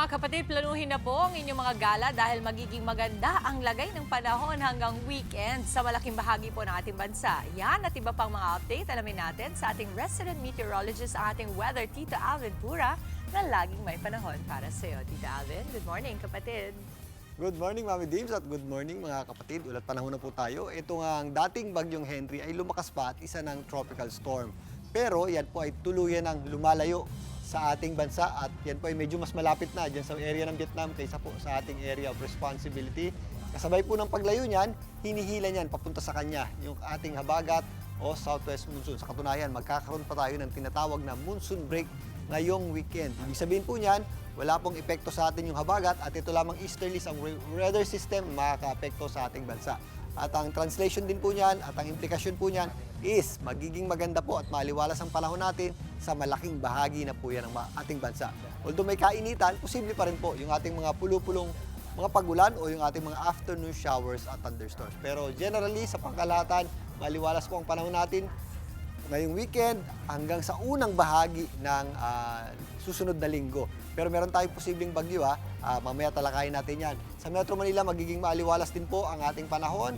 Mga kapatid, planuhin na po ang inyong mga gala dahil magiging maganda ang lagay ng panahon hanggang weekend sa malaking bahagi po ng ating bansa. Yan at iba pang mga update alamin natin sa ating resident meteorologist, ang ating weather, Tita Alvin Pura, na laging may panahon para sa iyo. Tita Alvin, good morning kapatid. Good morning, Mami Dims, at good morning mga kapatid. Ulat panahon na po tayo. Ito nga ang dating bagyong Henry ay lumakas pa at isa ng tropical storm. Pero yan po ay tuluyan ng lumalayo sa ating bansa at yan po ay medyo mas malapit na dyan sa area ng Vietnam kaysa po sa ating area of responsibility. Kasabay po ng paglayo niyan, hinihila niyan papunta sa kanya yung ating habagat o southwest monsoon. Sa katunayan, magkakaroon pa tayo ng tinatawag na monsoon break ngayong weekend. Ibig sabihin po niyan, wala pong epekto sa atin yung habagat at ito lamang easterlies ang weather system makaka-apekto sa ating bansa. At ang translation din po niyan at ang implikasyon po niyan is magiging maganda po at maliwalas ang panahon natin sa malaking bahagi na po yan ng ating bansa. Although may kainitan, posible pa rin po yung ating mga pulupulong mga pagulan o yung ating mga afternoon showers at thunderstorms. Pero generally, sa pangkalahatan, maliwalas po ang panahon natin ngayong weekend hanggang sa unang bahagi ng susunod na linggo. Pero meron tayong posibleng bagyo mamaya talakayin natin yan. Sa Metro Manila, magiging maaliwalas din po ang ating panahon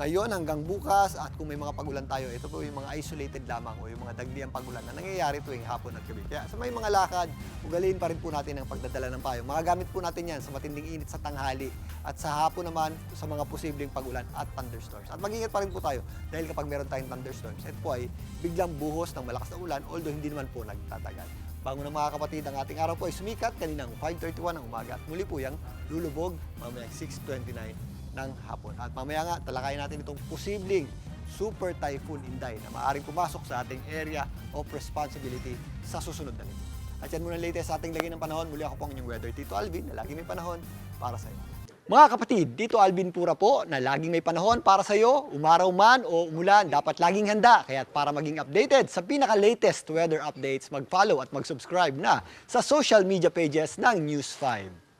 ngayon hanggang bukas at kung may mga pagulan tayo, ito po yung mga isolated lamang o yung mga dagdiang pagulan na nangyayari tuwing hapon at gabi. Kaya sa may mga lakad, ugaliin pa rin po natin ang pagdadala ng payong. Magagamit po natin yan sa matinding init sa tanghali at sa hapon naman sa mga posibleng pagulan at thunderstorms. At mag-ingat pa rin po tayo dahil kapag meron tayong thunderstorms, ito po ay biglang buhos ng malakas na ulan although hindi naman po nagtatagal. Bago na mga kapatid, ang ating araw po ay sumikat kaninang 5:31 ng umaga at muli po yung lulubog mamaya 6:29 ng hapon. At mamaya nga, talakayin natin itong posibleng super typhoon Inday na maaaring pumasok sa ating area of responsibility sa susunod na linggo. At yan muna latest sa ating lagay ng panahon. Muli ako po ang inyong weather, Tito Alvin, na laging may panahon para sa iyo. Mga kapatid, dito Alvin Pura po na laging may panahon para sa iyo, umaraw man o umulan, dapat laging handa. Kaya para maging updated sa pinaka-latest weather updates, mag-follow at mag-subscribe na sa social media pages ng News 5.